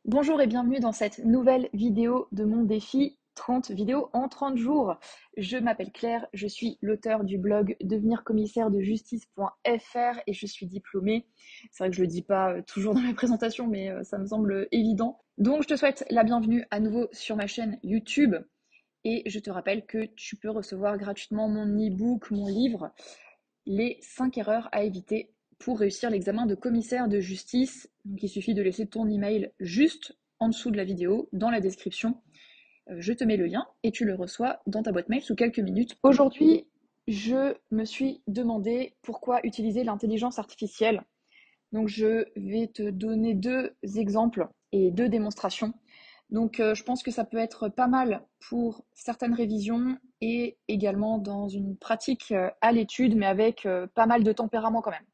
Bonjour et bienvenue dans cette nouvelle vidéo de mon défi 30 vidéos en 30 jours. Je m'appelle Claire, je suis l'auteur du blog devenircommissaire-de-justice.fr et je suis diplômée. C'est vrai que je le dis pas toujours dans la présentation, mais ça me semble évident. Donc je te souhaite la bienvenue à nouveau sur ma chaîne YouTube et je te rappelle que tu peux recevoir gratuitement mon e-book, mon livre, les 5 erreurs à éviter pour réussir l'examen de commissaire de justice. Donc il suffit de laisser ton email juste en dessous de la vidéo, dans la description. Je te mets le lien et tu le reçois dans ta boîte mail sous quelques minutes. Aujourd'hui, je me suis demandé pourquoi utiliser l'intelligence artificielle. Donc je vais te donner deux exemples et deux démonstrations. Donc je pense que ça peut être pas mal pour certaines révisions et également dans une pratique à l'étude, mais avec pas mal de tempérament quand même.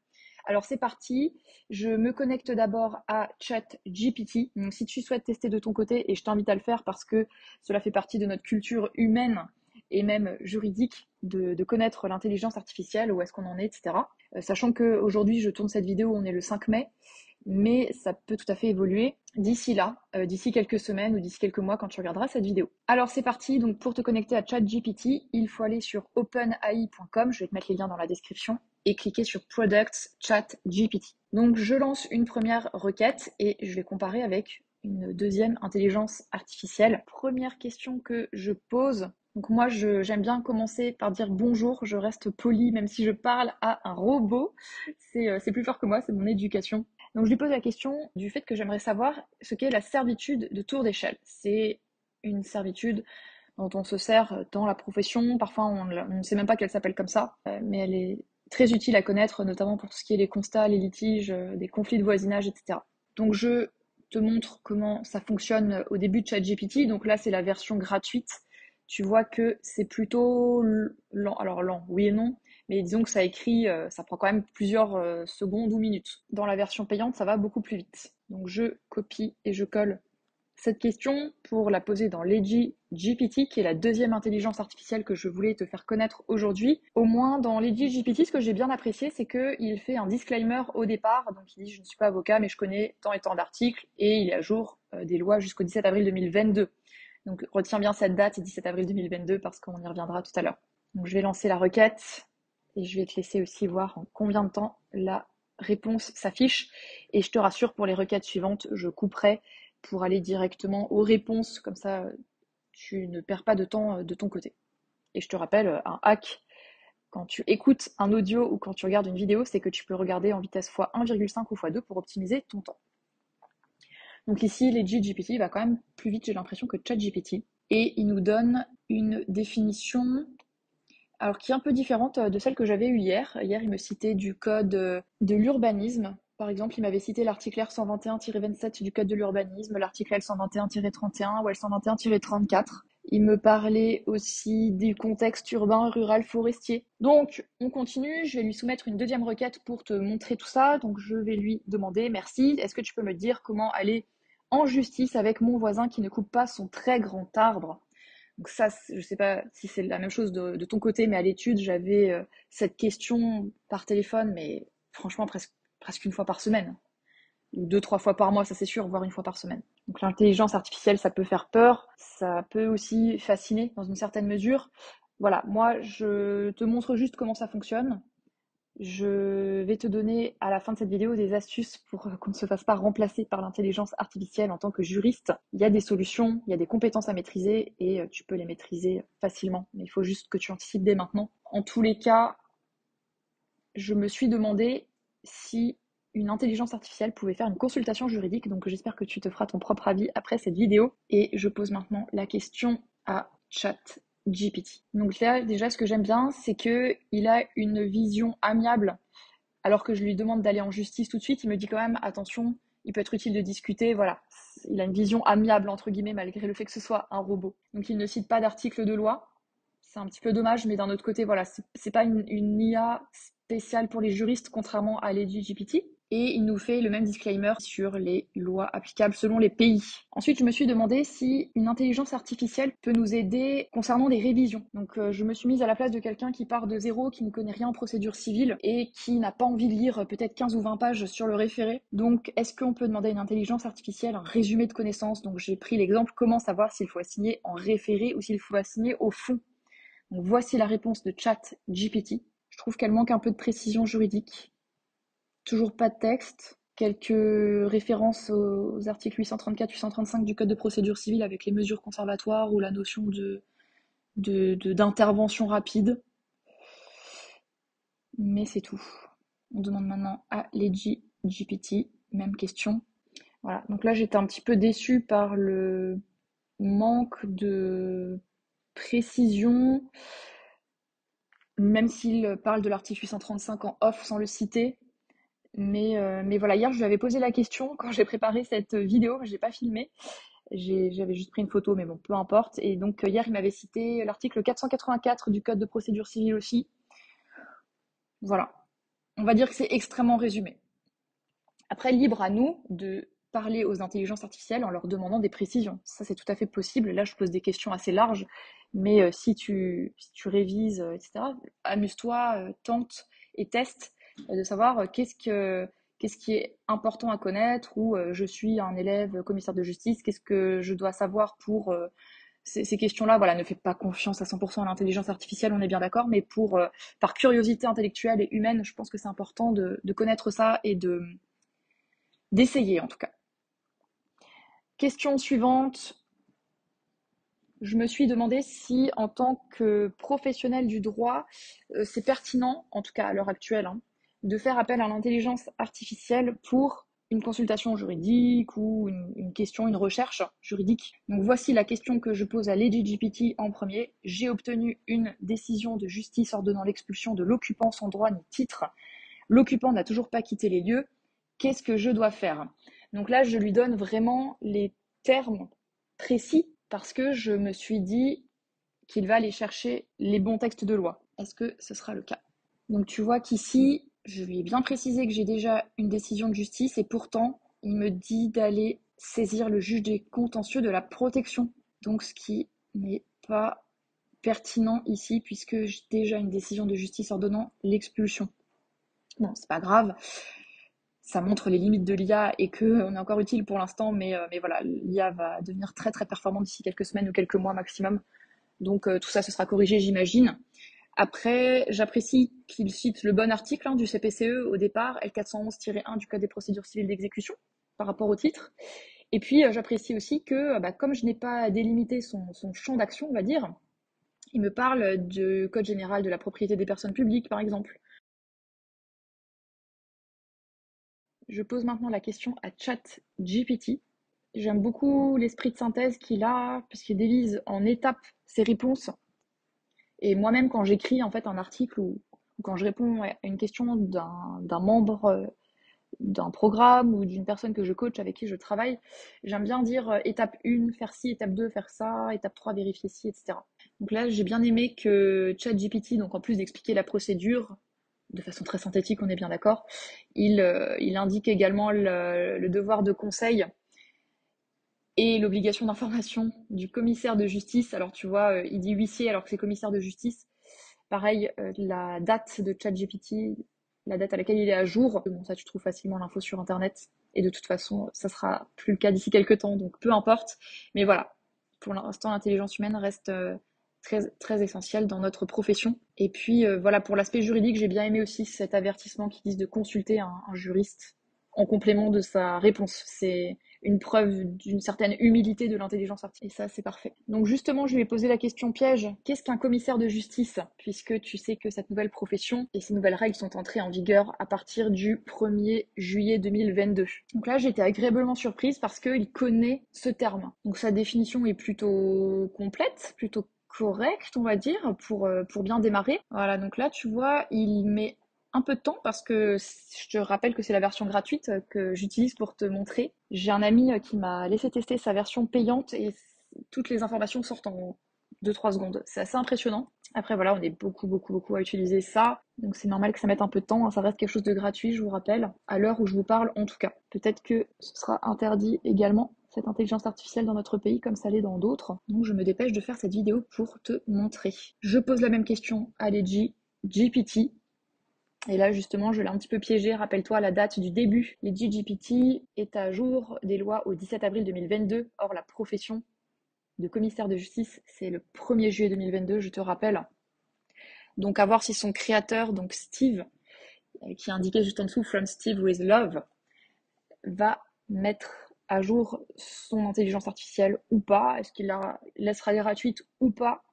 Alors c'est parti, je me connecte d'abord à ChatGPT. Donc si tu souhaites tester de ton côté, et je t'invite à le faire parce que cela fait partie de notre culture humaine et même juridique de connaître l'intelligence artificielle, où est-ce qu'on en est, etc. Sachant qu'aujourd'hui je tourne cette vidéo, on est le 5 mai, mais ça peut tout à fait évoluer d'ici là, d'ici quelques semaines ou d'ici quelques mois quand tu regarderas cette vidéo. Alors c'est parti, donc pour te connecter à ChatGPT, il faut aller sur openai.com, je vais te mettre les liens dans la description, et cliquer sur Products ChatGPT. Donc je lance une première requête et je vais comparer avec une deuxième intelligence artificielle. Première question que je pose. Donc moi j'aime bien commencer par dire bonjour, je reste poli même si je parle à un robot. C'est plus fort que moi, c'est mon éducation. Donc je lui pose la question du fait que j'aimerais savoir ce qu'est la servitude de tour d'échelle. C'est une servitude dont on se sert dans la profession, parfois on ne sait même pas qu'elle s'appelle comme ça, mais elle est très utile à connaître, notamment pour tout ce qui est les constats, les litiges, des conflits de voisinage, etc. Donc je te montre comment ça fonctionne au début de ChatGPT. Donc là c'est la version gratuite. Tu vois que c'est plutôt lent, alors lent, oui et non, mais disons que ça écrit, ça prend quand même plusieurs secondes ou minutes. Dans la version payante, ça va beaucoup plus vite. Donc je copie et je colle cette question pour la poser dans Lady GPT, qui est la deuxième intelligence artificielle que je voulais te faire connaître aujourd'hui. Au moins, dans Lady GPT, ce que j'ai bien apprécié, c'est qu'il fait un disclaimer au départ. Donc, il dit « Je ne suis pas avocat, mais je connais tant et tant d'articles » et il est à jour des lois jusqu'au 17 avril 2022. Donc, retiens bien cette date, 17 avril 2022, parce qu'on y reviendra tout à l'heure. Donc, je vais lancer la requête et je vais te laisser aussi voir en combien de temps la réponse s'affiche. Et je te rassure, pour les requêtes suivantes, je couperai pour aller directement aux réponses, comme ça tu ne perds pas de temps de ton côté. Et je te rappelle, un hack, quand tu écoutes un audio ou quand tu regardes une vidéo, c'est que tu peux regarder en vitesse x1,5 ou x2 pour optimiser ton temps. Donc ici, LegiGPT va quand même plus vite, j'ai l'impression, que ChatGPT. Et il nous donne une définition alors qui est un peu différente de celle que j'avais eue hier. Hier, il me citait du code de l'urbanisme. Par exemple, il m'avait cité l'article R121-27 du code de l'urbanisme, l'article L121-31 ou L121-34. Il me parlait aussi du contexte urbain, rural, forestier. Donc, on continue. Je vais lui soumettre une deuxième requête pour te montrer tout ça. Donc, je vais lui demander, merci, est-ce que tu peux me dire comment aller en justice avec mon voisin qui ne coupe pas son très grand arbre? Donc ça, je ne sais pas si c'est la même chose de ton côté, mais à l'étude, j'avais cette question par téléphone, mais franchement presque une fois par semaine. Ou deux, trois fois par mois, ça c'est sûr, voire une fois par semaine. Donc l'intelligence artificielle, ça peut faire peur, ça peut aussi fasciner dans une certaine mesure. Voilà, moi je te montre juste comment ça fonctionne. Je vais te donner à la fin de cette vidéo des astuces pour qu'on ne se fasse pas remplacer par l'intelligence artificielle en tant que juriste. Il y a des solutions, il y a des compétences à maîtriser et tu peux les maîtriser facilement. Mais il faut juste que tu anticipes dès maintenant. En tous les cas, je me suis demandé si une intelligence artificielle pouvait faire une consultation juridique. Donc j'espère que tu te feras ton propre avis après cette vidéo. Et je pose maintenant la question à ChatGPT. Donc là, déjà, ce que j'aime bien, c'est qu'il a une vision amiable. Alors que je lui demande d'aller en justice tout de suite, il me dit quand même, attention, il peut être utile de discuter, voilà. Il a une vision amiable, entre guillemets, malgré le fait que ce soit un robot. Donc il ne cite pas d'article de loi. C'est un petit peu dommage, mais d'un autre côté, voilà, c'est pas une IA spéciale pour les juristes, contrairement à LegiGPT. et il nous fait le même disclaimer sur les lois applicables selon les pays. Ensuite, je me suis demandé si une intelligence artificielle peut nous aider concernant les révisions. Donc, je me suis mise à la place de quelqu'un qui part de zéro, qui ne connaît rien en procédure civile et qui n'a pas envie de lire peut-être 15 ou 20 pages sur le référé. Donc, est-ce qu'on peut demander à une intelligence artificielle un résumé de connaissances? Donc, j'ai pris l'exemple comment savoir s'il faut assigner en référé ou s'il faut assigner au fond. Donc, voici la réponse de ChatGPT. Je trouve qu'elle manque un peu de précision juridique. Toujours pas de texte, quelques références aux articles 834-835 du Code de procédure civile avec les mesures conservatoires ou la notion d'intervention rapide. Mais c'est tout. On demande maintenant à Lady GPT, même question. Voilà, donc là j'étais un petit peu déçue par le manque de précision, même s'il parle de l'article 835 en off sans le citer. Mais voilà, hier je lui avais posé la question quand j'ai préparé cette vidéo, je l'ai pas filmée, j'avais juste pris une photo, mais bon, peu importe. Et donc hier il m'avait cité l'article 484 du Code de procédure civile aussi. Voilà, on va dire que c'est extrêmement résumé. Après, libre à nous de parler aux intelligences artificielles en leur demandant des précisions. Ça, c'est tout à fait possible. Là, je pose des questions assez larges, mais si tu révises, etc., amuse-toi, tente et teste de savoir qu'est-ce qui est important à connaître ou je suis un élève commissaire de justice, qu'est-ce que je dois savoir pour ces questions-là. Voilà, ne fais pas confiance à 100% à l'intelligence artificielle, on est bien d'accord, mais par curiosité intellectuelle et humaine, je pense que c'est important de connaître ça et d'essayer en tout cas. Question suivante. Je me suis demandé si, en tant que professionnel du droit, c'est pertinent, en tout cas à l'heure actuelle, hein, de faire appel à l'intelligence artificielle pour une consultation juridique ou une question, une recherche juridique. Donc voici la question que je pose à Lady GPT en premier. J'ai obtenu une décision de justice ordonnant l'expulsion de l'occupant sans droit ni titre. L'occupant n'a toujours pas quitté les lieux. Qu'est-ce que je dois faire? Donc là, je lui donne vraiment les termes précis parce que je me suis dit qu'il va aller chercher les bons textes de loi. Est-ce que ce sera le cas? Donc tu vois qu'ici, je lui ai bien précisé que j'ai déjà une décision de justice et pourtant, il me dit d'aller saisir le juge des contentieux de la protection. Donc ce qui n'est pas pertinent ici puisque j'ai déjà une décision de justice ordonnant l'expulsion. Bon, c'est pas grave, ça montre les limites de l'IA et qu'on est encore utile pour l'instant, mais voilà, l'IA va devenir très très performante d'ici quelques semaines ou quelques mois maximum. Donc tout ça, ce sera corrigé, j'imagine. Après, j'apprécie qu'il cite le bon article du CPCE au départ, L411-1 du Code des procédures civiles d'exécution, par rapport au titre. Et puis, j'apprécie aussi que, comme je n'ai pas délimité son champ d'action, on va dire, il me parle du Code général de la propriété des personnes publiques, par exemple. Je pose maintenant la question à ChatGPT. J'aime beaucoup l'esprit de synthèse qu'il a, puisqu'il divise en étapes ses réponses. Et moi-même, quand j'écris en fait un article ou quand je réponds à une question d'un membre d'un programme ou d'une personne que je coach avec qui je travaille, j'aime bien dire étape 1, faire ci, étape 2, faire ça, étape 3, vérifier ci, etc. Donc là, j'ai bien aimé que ChatGPT, donc en plus d'expliquer la procédure de façon très synthétique, on est bien d'accord, il indique également le devoir de conseil et l'obligation d'information du commissaire de justice. Alors tu vois, il dit huissier alors que c'est commissaire de justice. Pareil, la date de ChatGPT, la date à laquelle il est à jour. Bon, ça tu trouves facilement l'info sur internet. Et de toute façon, ça sera plus le cas d'ici quelques temps, donc peu importe. Mais voilà, pour l'instant, l'intelligence humaine reste très, très essentielle dans notre profession. Et puis voilà, pour l'aspect juridique, j'ai bien aimé aussi cet avertissement qui dit de consulter un juriste en complément de sa réponse. C'est une preuve d'une certaine humilité de l'intelligence artificielle. Et ça, c'est parfait. Donc justement, je lui ai posé la question piège. Qu'est-ce qu'un commissaire de justice? Puisque tu sais que cette nouvelle profession et ces nouvelles règles sont entrées en vigueur à partir du 1er juillet 2022. Donc là, j'ai été agréablement surprise parce qu'il connaît ce terme. Donc sa définition est plutôt complète, plutôt correcte, on va dire, pour bien démarrer. Voilà, donc là, tu vois, il met un peu de temps parce que je te rappelle que c'est la version gratuite que j'utilise pour te montrer. J'ai un ami qui m'a laissé tester sa version payante et toutes les informations sortent en 2-3 secondes. C'est assez impressionnant. Après, voilà, on est beaucoup à utiliser ça. Donc, c'est normal que ça mette un peu de temps, hein. Ça reste quelque chose de gratuit, je vous rappelle, à l'heure où je vous parle, en tout cas. Peut-être que ce sera interdit également, cette intelligence artificielle dans notre pays, comme ça l'est dans d'autres. Donc, je me dépêche de faire cette vidéo pour te montrer. Je pose la même question à GPT. Et là, justement, je l'ai un petit peu piégé. Rappelle-toi la date du début. GPT est à jour des lois au 17 avril 2022. Or, la profession de commissaire de justice, c'est le 1er juillet 2022, je te rappelle. Donc à voir si son créateur, donc Steve, qui est indiqué juste en dessous, From Steve with Love, va mettre à jour son intelligence artificielle ou pas. Est-ce qu'il la laissera gratuite ou pas?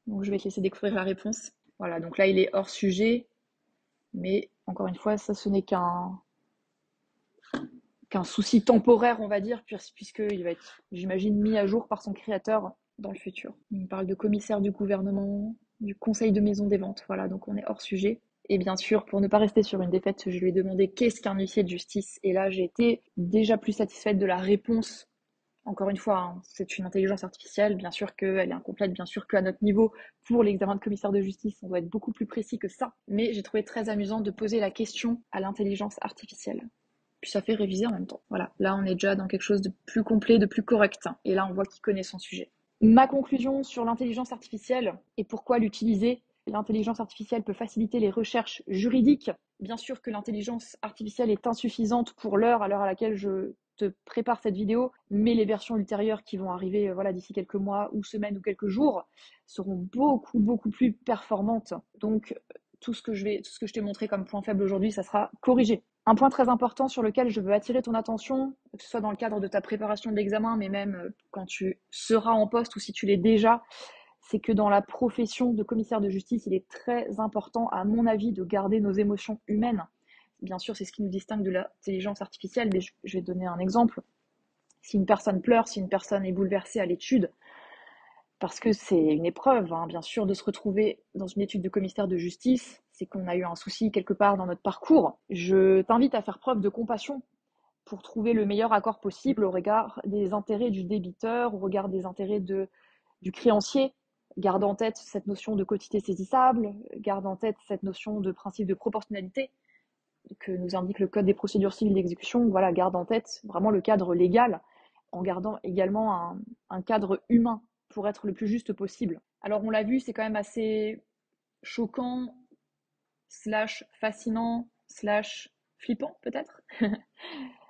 Donc je vais te laisser découvrir la réponse. Voilà, donc là il est hors sujet, mais encore une fois, ça ce n'est qu'un souci temporaire, on va dire, puisqu'il va être, j'imagine, mis à jour par son créateur dans le futur. On parle de commissaire du gouvernement, du conseil de maison des ventes, voilà, donc on est hors sujet. Et bien sûr, pour ne pas rester sur une défaite, je lui ai demandé qu'est-ce qu'un huissier de justice. Et là, j'ai été déjà plus satisfaite de la réponse. Encore une fois, hein, c'est une intelligence artificielle, bien sûr qu'elle est incomplète, bien sûr qu'à notre niveau, pour l'examen de commissaire de justice, on doit être beaucoup plus précis que ça. Mais j'ai trouvé très amusant de poser la question à l'intelligence artificielle. Puis ça fait réviser en même temps. Voilà, là on est déjà dans quelque chose de plus complet, de plus correct. Et là on voit qu'il connaît son sujet. Ma conclusion sur l'intelligence artificielle et pourquoi l'utiliser. L'intelligence artificielle peut faciliter les recherches juridiques. Bien sûr que l'intelligence artificielle est insuffisante pour l'heure, à l'heure à laquelle je te prépare cette vidéo, mais les versions ultérieures qui vont arriver voilà, d'ici quelques mois ou semaines ou quelques jours seront beaucoup plus performantes. Donc tout ce que je t'ai montré comme point faible aujourd'hui, ça sera corrigé. Un point très important sur lequel je veux attirer ton attention, que ce soit dans le cadre de ta préparation de l'examen, mais même quand tu seras en poste ou si tu l'es déjà, c'est que dans la profession de commissaire de justice, il est très important, à mon avis, de garder nos émotions humaines. Bien sûr, c'est ce qui nous distingue de l'intelligence artificielle, mais je vais te donner un exemple. Si une personne pleure, si une personne est bouleversée à l'étude, parce que c'est une épreuve, hein, bien sûr, de se retrouver dans une étude de commissaire de justice, c'est qu'on a eu un souci quelque part dans notre parcours. Je t'invite à faire preuve de compassion pour trouver le meilleur accord possible au regard des intérêts du débiteur, au regard des intérêts du créancier. Garde en tête cette notion de quotité saisissable, garde en tête cette notion de principe de proportionnalité que nous indique le Code des procédures civiles d'exécution. Voilà, garde en tête vraiment le cadre légal, en gardant également un cadre humain pour être le plus juste possible. Alors on l'a vu, c'est quand même assez choquant, slash fascinant, slash flippant peut-être,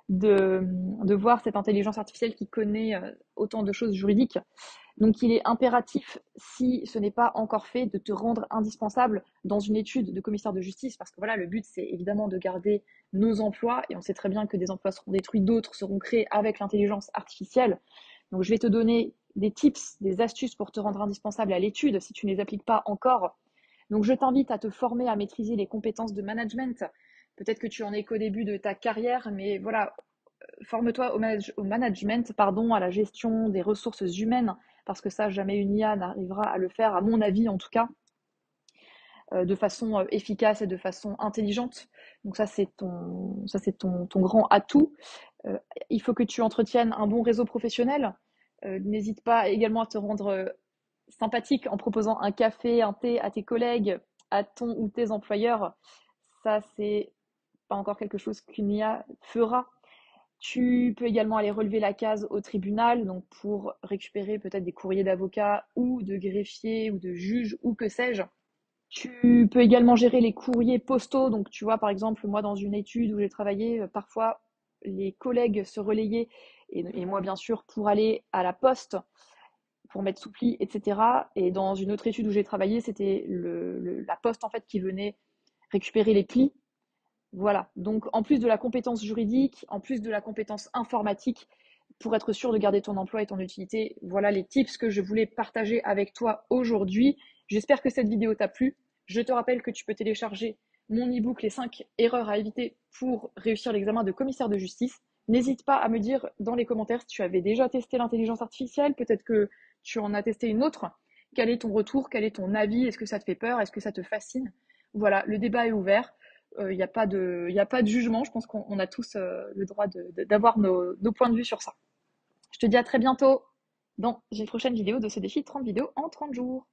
de voir cette intelligence artificielle qui connaît autant de choses juridiques. Donc il est impératif, si ce n'est pas encore fait, de te rendre indispensable dans une étude de commissaire de justice, parce que voilà, le but c'est évidemment de garder nos emplois, et on sait très bien que des emplois seront détruits, d'autres seront créés avec l'intelligence artificielle. Donc je vais te donner des tips, des astuces pour te rendre indispensable à l'étude, si tu ne les appliques pas encore. Donc je t'invite à te former à maîtriser les compétences de management. Peut-être que tu en es qu'au début de ta carrière, mais voilà, forme-toi au management, pardon, à la gestion des ressources humaines, parce que ça, jamais une IA n'arrivera à le faire, à mon avis en tout cas, de façon efficace et de façon intelligente. Donc ça, c'est ton grand atout. Il faut que tu entretiennes un bon réseau professionnel. N'hésite pas également à te rendre sympathique en proposant un café, un thé à tes collègues, à ton ou tes employeurs. Ça, c'est pas encore quelque chose qu'une IA fera. Tu peux également aller relever la case au tribunal, donc pour récupérer peut-être des courriers d'avocats ou de greffiers ou de juges ou que sais-je. Tu peux également gérer les courriers postaux, donc tu vois par exemple moi dans une étude où j'ai travaillé, parfois les collègues se relayaient et moi bien sûr pour aller à la poste, pour mettre sous pli, etc. Et dans une autre étude où j'ai travaillé, c'était la poste en fait qui venait récupérer les plis. Voilà, donc en plus de la compétence juridique, en plus de la compétence informatique, pour être sûr de garder ton emploi et ton utilité, voilà les tips que je voulais partager avec toi aujourd'hui. J'espère que cette vidéo t'a plu. Je te rappelle que tu peux télécharger mon e-book Les 5 erreurs à éviter pour réussir l'examen de commissaire de justice. N'hésite pas à me dire dans les commentaires si tu avais déjà testé l'intelligence artificielle, peut-être que tu en as testé une autre. Quel est ton retour? Quel est ton avis? Est-ce que ça te fait peur? Est-ce que ça te fascine? Voilà, le débat est ouvert. Il n'y a pas de jugement. Je pense qu'on a tous le droit d'avoir nos points de vue sur ça. Je te dis à très bientôt dans une prochaine vidéo de ce défi 30 vidéos en 30 jours.